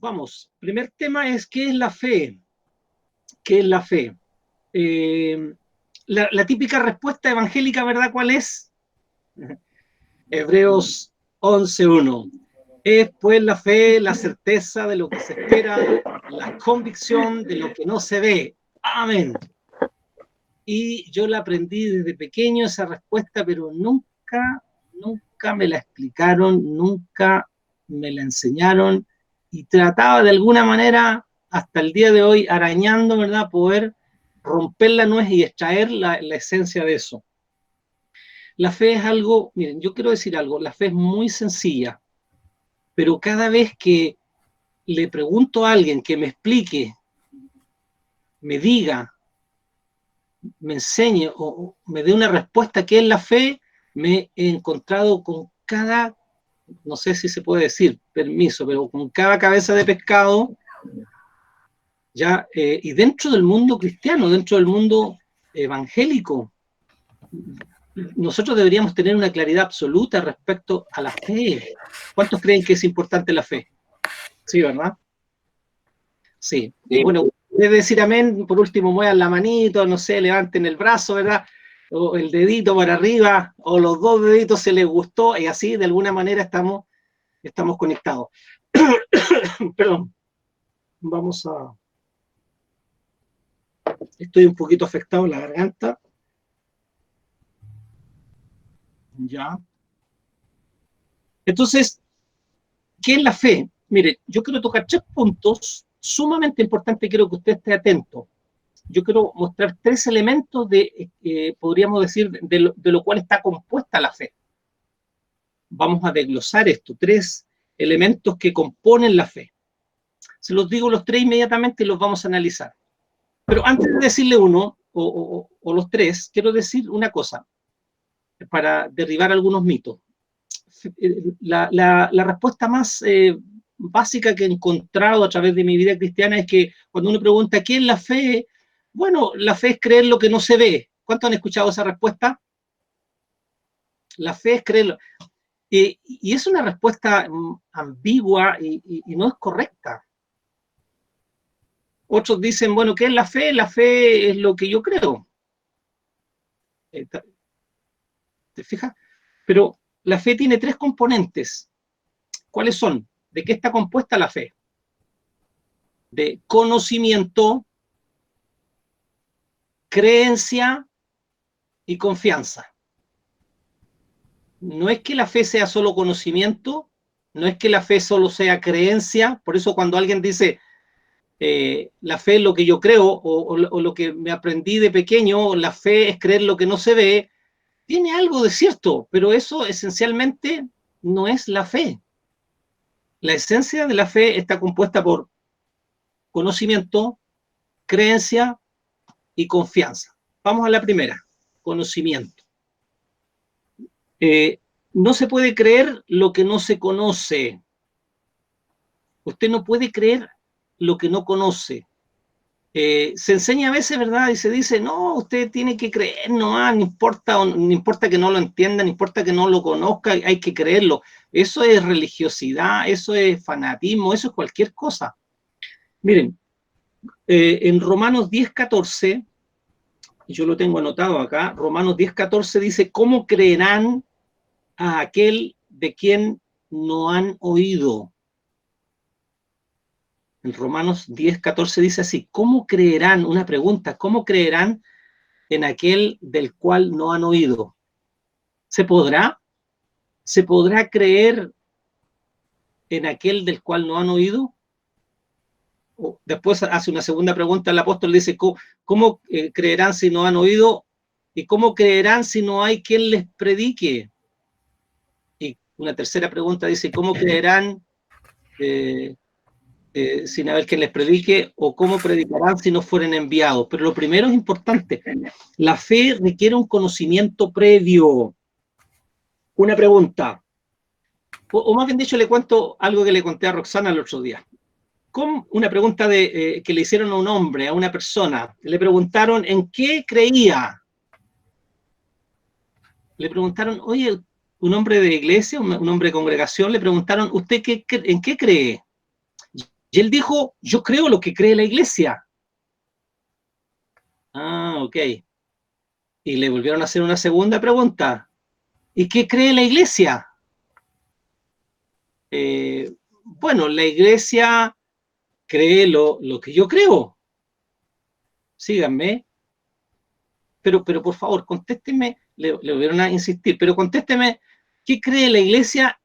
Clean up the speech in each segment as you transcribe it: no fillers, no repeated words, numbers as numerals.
Vamos, primer tema es ¿qué es la fe? ¿Qué es la fe? La típica respuesta evangélica, ¿verdad? ¿Cuál es? Hebreos 11:1. Es pues la fe, la certeza de lo que se espera, la convicción de lo que no se ve. Amén. Y yo la aprendí desde pequeño esa respuesta, pero nunca me la explicaron, nunca me la enseñaron y trataba de alguna manera hasta el día de hoy arañando, ¿verdad? Poder romper la nuez y extraer la esencia de eso. La fe es algo, miren, yo quiero decir algo, la fe es muy sencilla, pero cada vez que le pregunto a alguien que me explique, me diga, me enseñe o me dé una respuesta que es la fe, me he encontrado con cada, no sé si se puede decir, permiso, pero con cada cabeza de pescado, ya, y dentro del mundo cristiano, dentro del mundo evangélico, nosotros deberíamos tener una claridad absoluta respecto a la fe. ¿Cuántos creen que es importante la fe? Sí, ¿verdad? Sí. Y bueno, debe decir amén, por último muevan la manito, no sé, levanten el brazo, ¿verdad? O el dedito para arriba, o los dos deditos se les gustó, y así de alguna manera estamos conectados. Perdón, vamos a... Estoy un poquito afectado en la garganta. Ya. Entonces, ¿qué es la fe? Mire, yo quiero tocar 3 puntos sumamente importantes, quiero que usted esté atento. Yo quiero mostrar 3 elementos podríamos decir, de lo cual está compuesta la fe. Vamos a desglosar esto, 3 elementos que componen la fe. Se los digo los 3 inmediatamente y los vamos a analizar. Pero antes de decirle uno, o los 3, quiero decir una cosa, para derribar algunos mitos. La respuesta más básica que he encontrado a través de mi vida cristiana es que cuando uno pregunta ¿qué es la fe? Bueno, la fe es creer lo que no se ve. ¿Cuántos han escuchado esa respuesta? La fe es creer. Y es una respuesta ambigua y no es correcta. Otros dicen, bueno, ¿qué es la fe? La fe es lo que yo creo. ¿Te fijas? Pero la fe tiene 3 componentes. ¿Cuáles son? ¿De qué está compuesta la fe? De conocimiento, creencia y confianza. No es que la fe sea solo conocimiento, no es que la fe solo sea creencia, por eso cuando alguien dice la fe es lo que yo creo o lo que me aprendí de pequeño, la fe es creer lo que no se ve, tiene algo de cierto, pero eso esencialmente no es la fe. La esencia de la fe está compuesta por conocimiento, creencia y confianza. Vamos a la primera, conocimiento. No se puede creer lo que no se conoce. Usted no puede creer lo que no conoce. Se enseña a veces, ¿verdad? Y se dice, no, usted tiene que creer nomás, no importa que no lo entienda, no importa que no lo conozca, hay que creerlo. Eso es religiosidad, eso es fanatismo, eso es cualquier cosa. Miren, en Romanos 10:14, yo lo tengo anotado acá, Romanos 10:14 dice, ¿cómo creerán a aquel de quien no han oído? En Romanos 10:14 dice así, ¿cómo creerán? Una pregunta, ¿cómo creerán en aquel del cual no han oído? ¿Se podrá? ¿Se podrá creer en aquel del cual no han oído? Después hace una segunda pregunta, el apóstol dice, ¿cómo creerán si no han oído? ¿Y cómo creerán si no hay quien les predique? Y una tercera pregunta dice, ¿cómo creerán sin haber quien les predique? ¿O cómo predicarán si no fueren enviados? Pero lo primero es importante, la fe requiere un conocimiento previo. Una pregunta, o más bien dicho, le cuento algo que le conté a Roxana el otro día. Una pregunta que le hicieron a un hombre, a una persona. Le preguntaron en qué creía. Le preguntaron, oye, un hombre de iglesia, un hombre de congregación, le preguntaron, ¿usted en qué cree? Y él dijo, yo creo lo que cree la iglesia. Ah, ok. Y le volvieron a hacer una segunda pregunta. ¿Y qué cree la iglesia? Bueno, la iglesia cree lo que yo creo. Síganme. Pero por favor, contésteme, le volvieron a insistir, pero contésteme, ¿qué cree la iglesia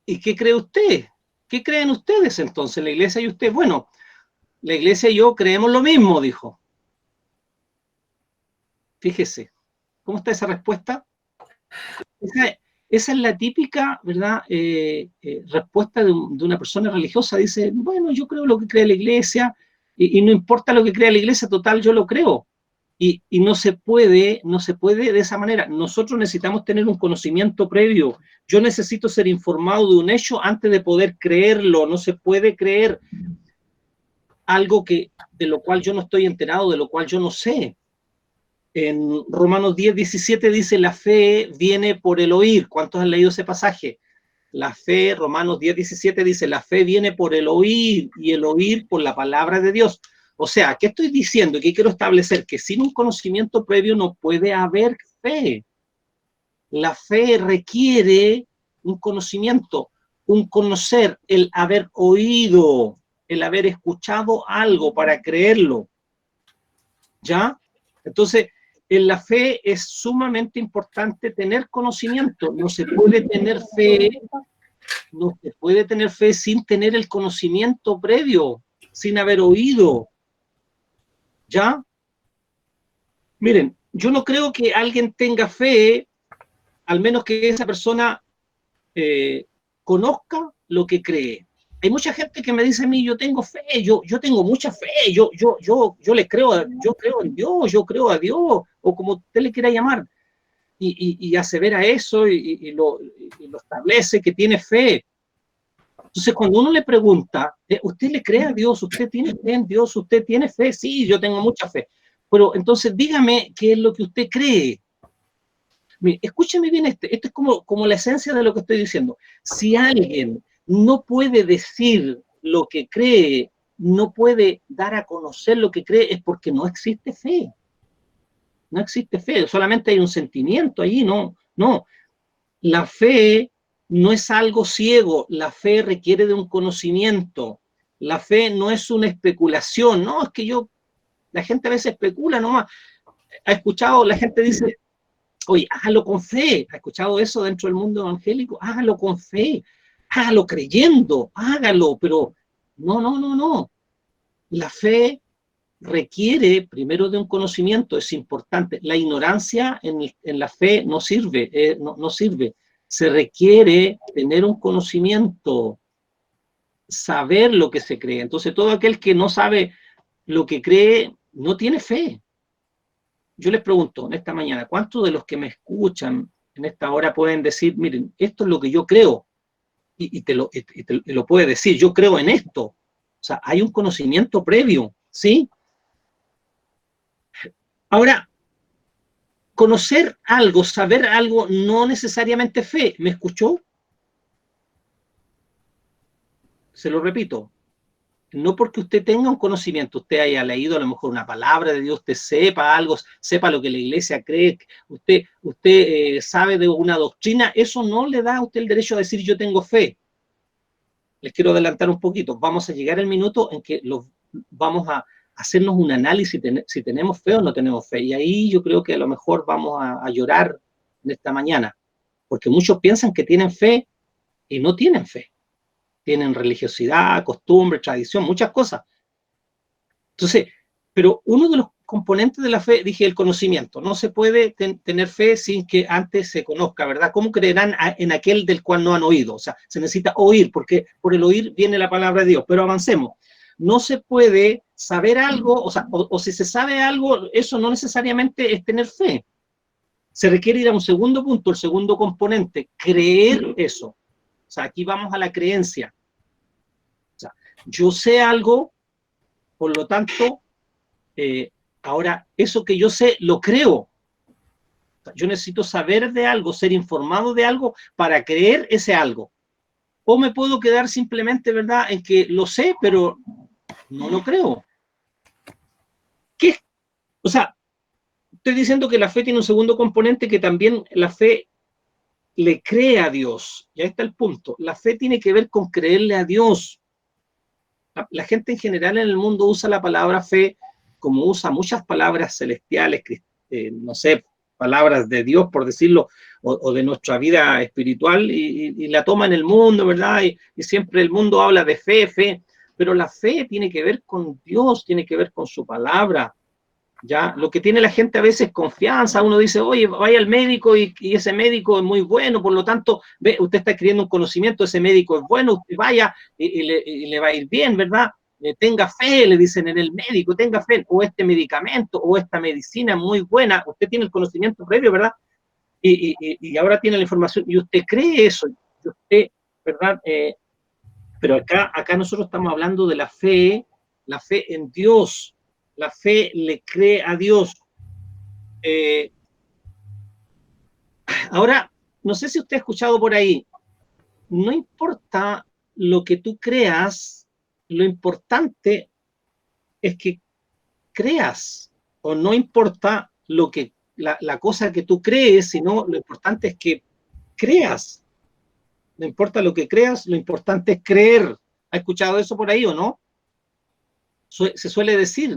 y qué cree usted? ¿Qué creen ustedes entonces, la iglesia y usted? Bueno, la iglesia y yo creemos lo mismo, dijo. Fíjese, ¿cómo está esa respuesta? Esa es la típica, ¿verdad? Respuesta de una persona religiosa. Dice, bueno, yo creo lo que cree la iglesia y no importa lo que crea la iglesia, total, yo lo creo. Y no se puede de esa manera. Nosotros necesitamos tener un conocimiento previo. Yo necesito ser informado de un hecho antes de poder creerlo. No se puede creer algo de lo cual yo no estoy enterado, de lo cual yo no sé. En Romanos 10:17 dice, la fe viene por el oír. ¿Cuántos han leído ese pasaje? La fe, Romanos 10:17 dice, la fe viene por el oír y el oír por la palabra de Dios. O sea, ¿qué estoy diciendo? Que quiero establecer que sin un conocimiento previo no puede haber fe. La fe requiere un conocimiento, un conocer, el haber oído, el haber escuchado algo para creerlo. ¿Ya? Entonces, en la fe es sumamente importante tener conocimiento. No se puede tener fe, no se puede tener fe sin tener el conocimiento previo, sin haber oído. ¿Ya? Miren, yo no creo que alguien tenga fe, al menos que esa persona conozca lo que cree. Hay mucha gente que me dice a mí, yo tengo fe, yo tengo mucha fe, yo le creo, yo creo en Dios, yo creo a Dios, o como usted le quiera llamar, y asevera eso y lo establece que tiene fe. Entonces, cuando uno le pregunta, ¿usted le cree a Dios? ¿Usted tiene fe en Dios? ¿Usted tiene fe? Sí, yo tengo mucha fe. Pero entonces dígame qué es lo que usted cree. Mire, escúcheme bien esto es como la esencia de lo que estoy diciendo. Si alguien no puede decir lo que cree, no puede dar a conocer lo que cree, es porque no existe fe. No existe fe, solamente hay un sentimiento allí, no. La fe no es algo ciego, la fe requiere de un conocimiento. La fe no es una especulación, no, es que la gente a veces especula nomás. Ha escuchado, la gente dice, oye, hágalo con fe. ¿Ha escuchado eso dentro del mundo evangélico? Hágalo con fe, hágalo creyendo, hágalo, pero no. La fe requiere primero de un conocimiento, es importante. La ignorancia en la fe no sirve, no sirve. Se requiere tener un conocimiento, saber lo que se cree. Entonces, todo aquel que no sabe lo que cree, no tiene fe. Yo les pregunto en esta mañana, ¿cuántos de los que me escuchan en esta hora pueden decir, miren, esto es lo que yo creo? Y te lo puede decir, yo creo en esto. O sea, hay un conocimiento previo, ¿sí? Ahora, conocer algo, saber algo, no necesariamente fe. ¿Me escuchó? Se lo repito. No porque usted tenga un conocimiento, usted haya leído a lo mejor una palabra de Dios, usted sepa algo, sepa lo que la iglesia cree, usted sabe de una doctrina, eso no le da a usted el derecho a decir yo tengo fe. Les quiero adelantar un poquito. Vamos a llegar al minuto en que vamos a hacernos un análisis si tenemos fe o no tenemos fe. Y ahí yo creo que a lo mejor vamos a llorar en esta mañana, porque muchos piensan que tienen fe y no tienen fe. Tienen religiosidad, costumbre, tradición, muchas cosas. Entonces, pero uno de los componentes de la fe, dije, el conocimiento. No se puede tener fe sin que antes se conozca, ¿verdad? ¿Cómo creerán en aquel del cual no han oído? O sea, se necesita oír, porque por el oír viene la palabra de Dios. Pero avancemos. No se puede saber algo, o si se sabe algo, eso no necesariamente es tener fe. Se requiere ir a un segundo punto, el segundo componente, creer eso. O sea, aquí vamos a la creencia. O sea, yo sé algo, por lo tanto, ahora eso que yo sé lo creo. Yo necesito saber de algo, ser informado de algo para creer ese algo. o me puedo quedar simplemente, ¿verdad?, en que lo sé, pero no lo creo. ¿Qué? O sea, estoy diciendo que la fe tiene un segundo componente, que también la fe le cree a Dios. Ya está el punto. La fe tiene que ver con creerle a Dios. La gente en general en el mundo usa la palabra fe como usa muchas palabras celestiales, no sé, palabras de Dios, por decirlo, o de nuestra vida espiritual, y la toma en el mundo, ¿verdad? Y siempre el mundo habla de fe, pero la fe tiene que ver con Dios, tiene que ver con su palabra. ¿Ya? Lo que tiene la gente a veces es confianza. Uno dice, oye, vaya al médico y ese médico es muy bueno, por lo tanto, ve, usted está adquiriendo un conocimiento, ese médico es bueno, usted vaya y le va a ir bien, ¿verdad? Tenga fe, le dicen en el médico, tenga fe, o este medicamento, o esta medicina es muy buena, usted tiene el conocimiento previo, ¿verdad? Y ahora tiene la información, y usted cree eso, y usted, ¿verdad? Pero acá nosotros estamos hablando de la fe en Dios. La fe le cree a Dios. Ahora, no sé si usted ha escuchado por ahí, no importa lo que tú creas, lo importante es que creas, o no importa la cosa que tú crees, sino lo importante es que creas. No importa lo que creas, lo importante es creer. ¿Ha escuchado eso por ahí o no? Se suele decir.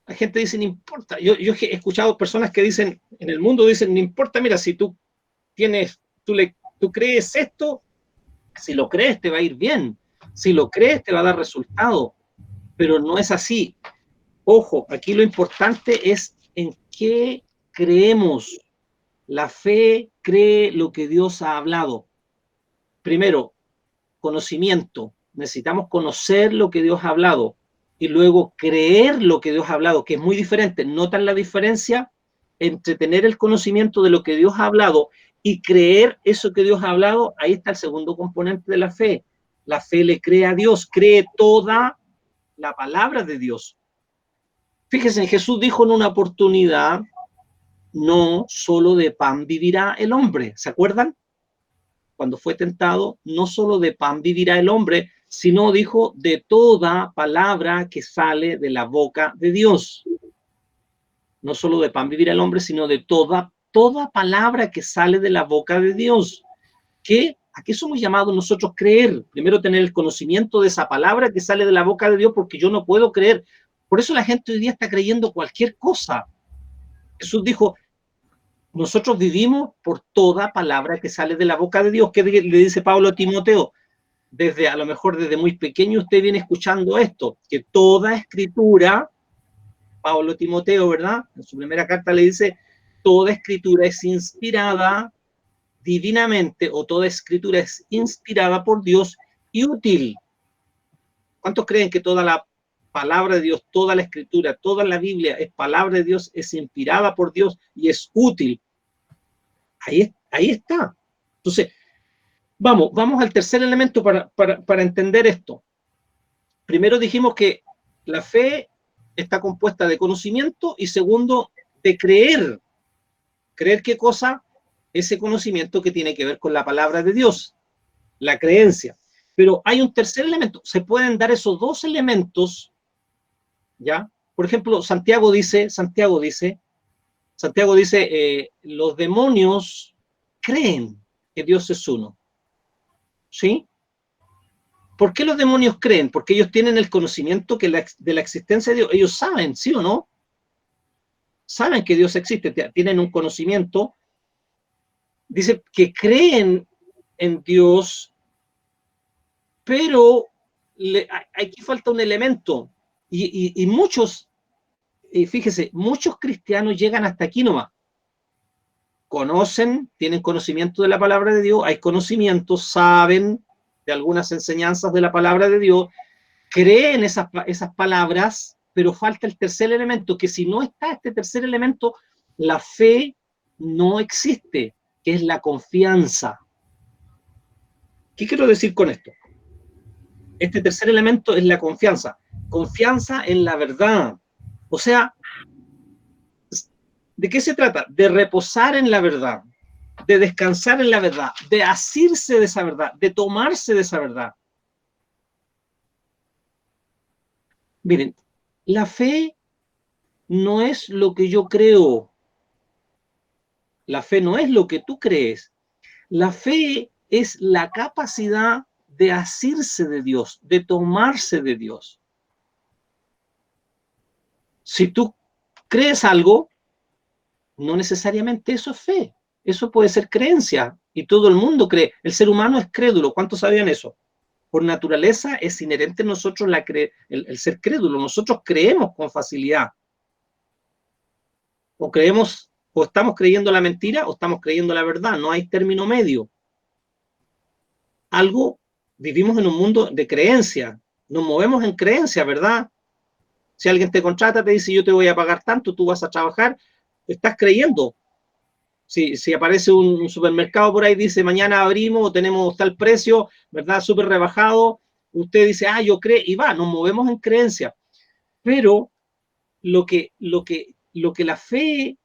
La gente dice, no importa. Yo he escuchado personas que dicen, en el mundo dicen, no importa, mira, si tú tú crees esto, si lo crees te va a ir bien. Si lo crees te va a dar resultado. Pero no es así. Ojo, aquí lo importante es en qué creemos. La fe cree lo que Dios ha hablado. Primero, conocimiento. Necesitamos conocer lo que Dios ha hablado y luego creer lo que Dios ha hablado, que es muy diferente. ¿Notan la diferencia entre tener el conocimiento de lo que Dios ha hablado y creer eso que Dios ha hablado? Ahí está el segundo componente de la fe. La fe le cree a Dios, cree toda la palabra de Dios. Fíjense, Jesús dijo en una oportunidad, no solo de pan vivirá el hombre. ¿Se acuerdan? Cuando fue tentado, no solo de pan vivirá el hombre, sino dijo de toda palabra que sale de la boca de Dios. No solo de pan vivirá el hombre, sino de toda palabra que sale de la boca de Dios. ¿A qué somos llamados nosotros creer? Primero tener el conocimiento de esa palabra que sale de la boca de Dios, porque yo no puedo creer. Por eso la gente hoy día está creyendo cualquier cosa. Jesús dijo, nosotros vivimos por toda palabra que sale de la boca de Dios. ¿Qué le dice Pablo a Timoteo? A lo mejor desde muy pequeño usted viene escuchando esto, que toda escritura, Pablo Timoteo, ¿verdad? En su primera carta le dice, toda escritura es inspirada divinamente, o toda escritura es inspirada por Dios y útil. ¿Cuántos creen que toda la palabra de Dios, toda la escritura, toda la Biblia es palabra de Dios, es inspirada por Dios y es útil? Ahí está. Entonces, vamos al tercer elemento para entender esto. Primero dijimos que la fe está compuesta de conocimiento y segundo, de creer. ¿Creer qué cosa? Ese conocimiento que tiene que ver con la palabra de Dios, la creencia. Pero hay un tercer elemento. Se pueden dar esos dos elementos, ¿ya? Por ejemplo, Santiago dice, los demonios creen que Dios es uno. ¿Sí? ¿Por qué los demonios creen? Porque ellos tienen el conocimiento de la existencia de Dios. Ellos saben, ¿sí o no? Saben que Dios existe, tienen un conocimiento. Dice que creen en Dios, pero aquí falta un elemento. Y muchos, fíjese, muchos cristianos llegan hasta aquí nomás. Conocen, tienen conocimiento de la palabra de Dios, hay conocimiento, saben de algunas enseñanzas de la palabra de Dios, creen esas palabras, pero falta el tercer elemento, que si no está este tercer elemento, la fe no existe, que es la confianza. ¿Qué quiero decir con esto? Este tercer elemento es la confianza en la verdad. O sea, ¿de qué se trata? De reposar en la verdad. de descansar en la verdad, de asirse de esa verdad, de tomarse de esa verdad. Miren, la fe no es lo que yo creo. La fe no es lo que tú crees. La fe es la capacidad de asirse de Dios, de tomarse de Dios. Si tú crees algo, no necesariamente eso es fe. Eso puede ser creencia. Y todo el mundo cree. El ser humano es crédulo. ¿Cuántos sabían eso? Por naturaleza es inherente en nosotros el ser crédulo. Nosotros creemos con facilidad. O creemos, o estamos creyendo la mentira, o estamos creyendo la verdad. No hay término medio. Vivimos en un mundo de creencia. Nos movemos en creencia, ¿verdad? Si alguien te contrata, te dice yo te voy a pagar tanto, tú vas a trabajar, estás creyendo. Si aparece un supermercado por ahí, dice mañana abrimos, tenemos tal precio, ¿verdad? Súper rebajado, usted dice, yo creo, y va, nos movemos en creencia. Pero lo que la fe,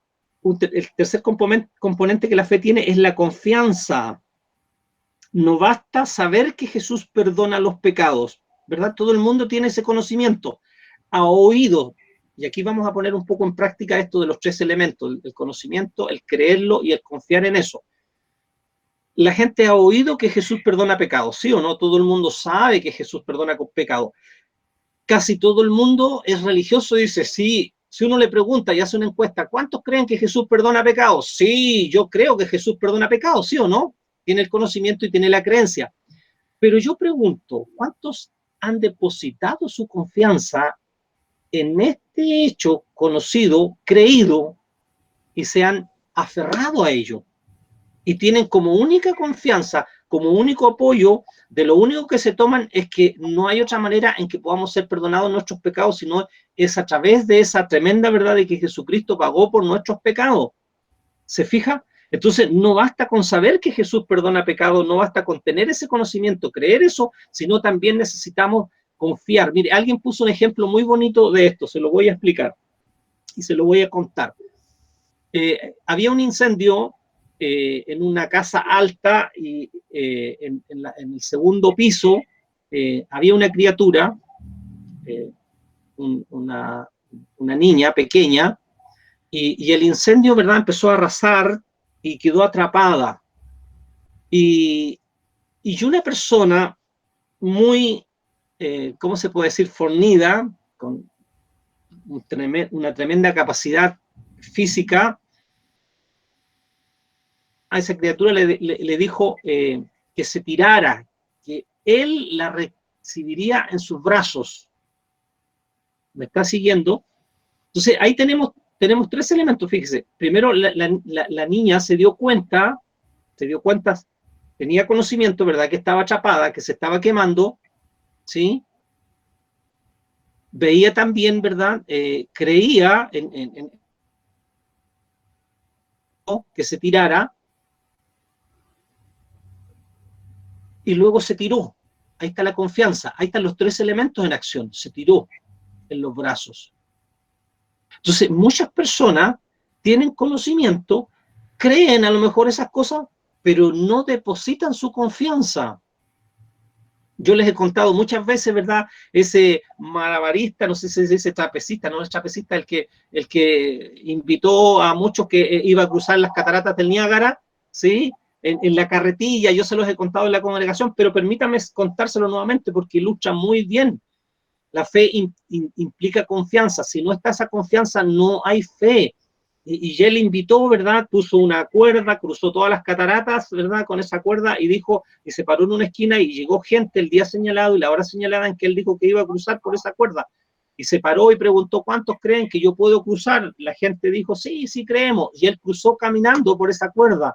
el tercer componente que la fe tiene es la confianza. No basta saber que Jesús perdona los pecados, ¿verdad? Todo el mundo tiene ese conocimiento, ha oído, y aquí vamos a poner un poco en práctica esto de los tres elementos, el conocimiento, el creerlo y el confiar en eso. La gente ha oído que Jesús perdona pecados, ¿sí o no? Todo el mundo sabe que Jesús perdona pecados. Casi todo el mundo es religioso y dice, sí. Si uno le pregunta y hace una encuesta, ¿cuántos creen que Jesús perdona pecados? Sí, yo creo que Jesús perdona pecados, ¿sí o no? Tiene el conocimiento y tiene la creencia. Pero yo pregunto, ¿cuántos han depositado su confianza en este hecho conocido, creído, y se han aferrado a ello? Y tienen como única confianza, como único apoyo, de lo único que se toman es que no hay otra manera en que podamos ser perdonados nuestros pecados, sino es a través de esa tremenda verdad de que Jesucristo pagó por nuestros pecados. ¿Se fija? Entonces, no basta con saber que Jesús perdona pecados, no basta con tener ese conocimiento, creer eso, sino también necesitamos confiar. Mire, alguien puso un ejemplo muy bonito de esto, se lo voy a explicar y se lo voy a contar. Había un incendio en una casa alta y en el segundo piso había una criatura, una niña pequeña, y el incendio, ¿verdad?, empezó a arrasar y quedó atrapada. Y una persona muy, ¿cómo se puede decir?, fornida, con una tremenda capacidad física, a esa criatura le dijo que se tirara, que él la recibiría en sus brazos. ¿Me está siguiendo? Entonces, ahí tenemos tres elementos, fíjese. Primero, la niña se dio cuenta, tenía conocimiento, ¿verdad?, que estaba atrapada, que se estaba quemando, ¿sí? Veía también, ¿verdad?, creía en que se tirara, y luego se tiró. Ahí está la confianza, ahí están los tres elementos en acción. Se tiró en los brazos. Entonces, muchas personas tienen conocimiento, creen a lo mejor esas cosas, pero no depositan su confianza. Yo les he contado muchas veces, ¿verdad?, ese malabarista, no sé si se dice trapecista, no es trapecista, el que invitó a muchos que iba a cruzar las cataratas del Niágara, ¿sí?, en la carretilla. Yo se los he contado en la congregación, pero permítame contárselo nuevamente porque ilustra muy bien. La fe implica confianza. Si no está esa confianza, no hay fe. Y él invitó, ¿verdad?, puso una cuerda, cruzó todas las cataratas, ¿verdad?, con esa cuerda, y dijo, y se paró en una esquina y llegó gente el día señalado y la hora señalada en que él dijo que iba a cruzar por esa cuerda. Y se paró y preguntó, ¿cuántos creen que yo puedo cruzar? La gente dijo, sí, sí creemos. Y él cruzó caminando por esa cuerda.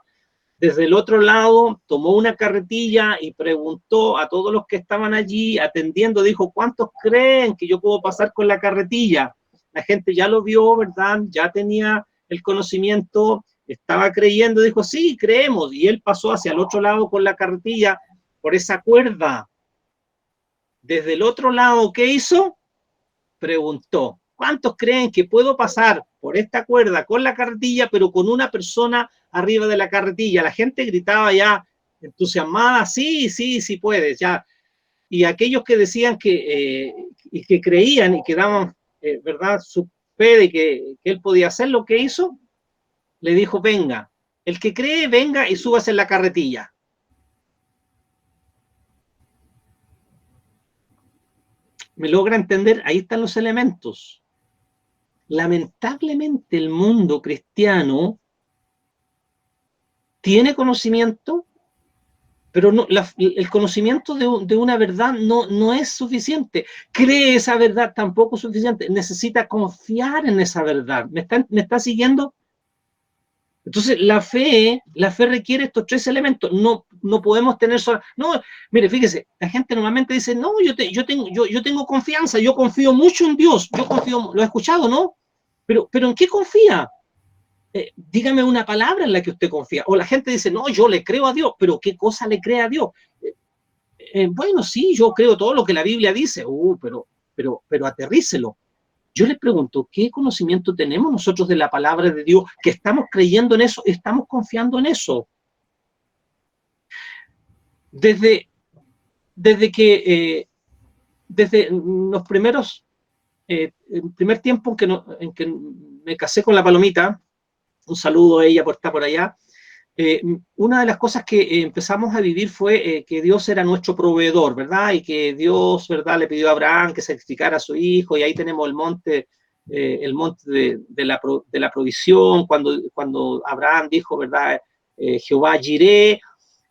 Desde el otro lado tomó una carretilla y preguntó a todos los que estaban allí atendiendo, dijo, ¿cuántos creen que yo puedo pasar con la carretilla? La gente ya lo vio, ¿verdad?, ya tenía el conocimiento, estaba creyendo, dijo, sí, creemos. Y él pasó hacia el otro lado con la carretilla por esa cuerda. Desde el otro lado, ¿qué hizo? Preguntó, ¿cuántos creen que puedo pasar por esta cuerda con la carretilla, pero con una persona arriba de la carretilla. La gente gritaba ya entusiasmada, sí, sí, sí puedes, ya. Y aquellos que decían y que creían y que daban, ¿verdad?, su fe de que él podía hacer lo que hizo, le dijo, venga, el que cree, venga y súbase en la carretilla. ¿Me logra entender? Ahí están los elementos. Lamentablemente el mundo cristiano tiene conocimiento, pero no, el conocimiento de una verdad no es suficiente. Cree esa verdad tampoco es suficiente. Necesita confiar en esa verdad. ¿Me está siguiendo? Entonces, la fe requiere estos tres elementos. No podemos tener solo. No, mire, fíjese, la gente normalmente dice, no, yo tengo confianza, yo confío mucho en Dios, yo confío, lo he escuchado, ¿no? Pero ¿en qué confía? Dígame una palabra en la que usted confía. O la gente dice, no, yo le creo a Dios, pero ¿qué cosa le cree a Dios? Bueno, sí, yo creo todo lo que la Biblia dice, pero aterrícelo. Yo les pregunto, ¿qué conocimiento tenemos nosotros de la palabra de Dios? Que estamos creyendo en eso, estamos confiando en eso. Desde los primeros, el primer tiempo en que me casé con la Palomita, un saludo a ella por estar por allá, una de las cosas que empezamos a vivir fue que Dios era nuestro proveedor, ¿verdad? Y que Dios, ¿verdad?, le pidió a Abraham que sacrificara a su hijo, y ahí tenemos el monte de la provisión, cuando Abraham dijo, ¿verdad?, Jehová Jireh,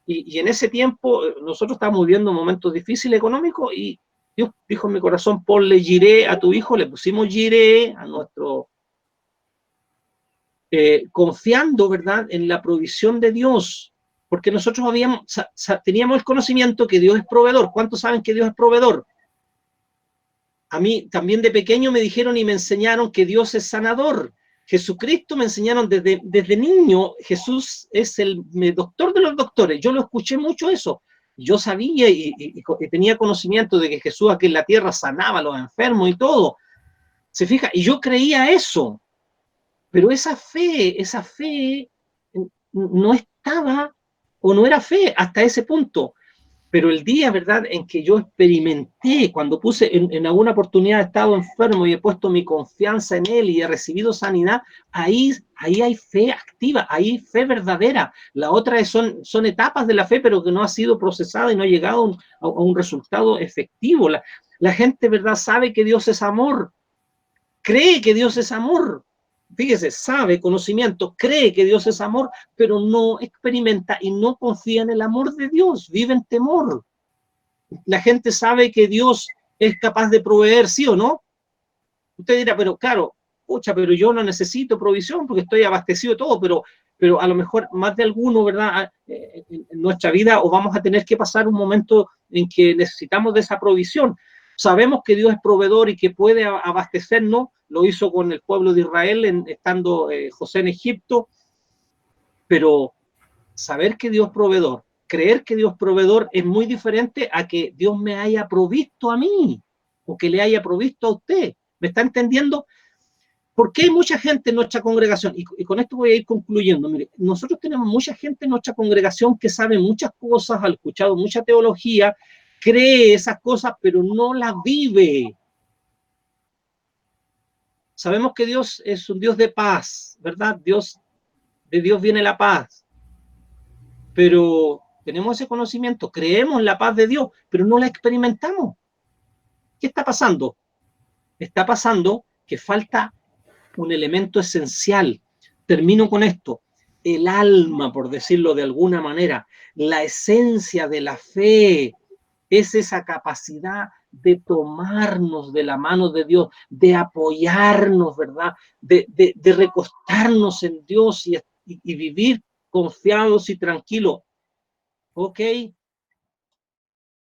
y en ese tiempo nosotros estábamos viviendo momentos difíciles económicos, y Dios dijo en mi corazón, ponle Jireh a tu hijo, le pusimos Jireh a nuestro confiando, ¿verdad?, en la provisión de Dios, porque nosotros teníamos el conocimiento que Dios es proveedor. ¿Cuántos saben que Dios es proveedor? A mí también de pequeño me dijeron y me enseñaron que Dios es sanador. Jesucristo me enseñaron desde niño, Jesús es el doctor de los doctores. Yo lo escuché mucho eso. Yo sabía y tenía conocimiento de que Jesús aquí en la tierra sanaba a los enfermos y todo. ¿Se fija? Y yo creía eso. Pero esa fe no estaba o no era fe hasta ese punto. Pero el día, ¿verdad?, en que yo experimenté, cuando puse en alguna oportunidad he estado enfermo y he puesto mi confianza en Él y he recibido sanidad, ahí hay fe activa, ahí hay fe verdadera. La otra son etapas de la fe, pero que no ha sido procesada y no ha llegado a un resultado efectivo. La gente, ¿verdad?, sabe que Dios es amor, cree que Dios es amor. Fíjese, sabe, conocimiento, cree que Dios es amor, pero no experimenta y no confía en el amor de Dios, vive en temor. La gente sabe que Dios es capaz de proveer, ¿sí o no? Usted dirá, pero claro, pucha, pero yo no necesito provisión porque estoy abastecido de todo, pero a lo mejor más de alguno, ¿verdad?, en nuestra vida, o vamos a tener que pasar un momento en que necesitamos de esa provisión. Sabemos que Dios es proveedor y que puede abastecernos, lo hizo con el pueblo de Israel estando José en Egipto, pero saber que Dios es proveedor, creer que Dios es proveedor es muy diferente a que Dios me haya provisto a mí o que le haya provisto a usted. ¿Me está entendiendo? ¿Por qué hay mucha gente en nuestra congregación? Y con esto voy a ir concluyendo. Mire, nosotros tenemos mucha gente en nuestra congregación que sabe muchas cosas, ha escuchado mucha teología, cree esas cosas, pero no las vive. Sabemos que Dios es un Dios de paz, ¿verdad? De Dios viene la paz. Pero tenemos ese conocimiento, creemos en la paz de Dios, pero no la experimentamos. ¿Qué está pasando? Está pasando que falta un elemento esencial. Termino con esto. El alma, por decirlo de alguna manera, la esencia de la fe es esa capacidad de tomarnos de la mano de Dios, de apoyarnos, ¿verdad? De recostarnos en Dios y vivir confiados y tranquilos. Ok,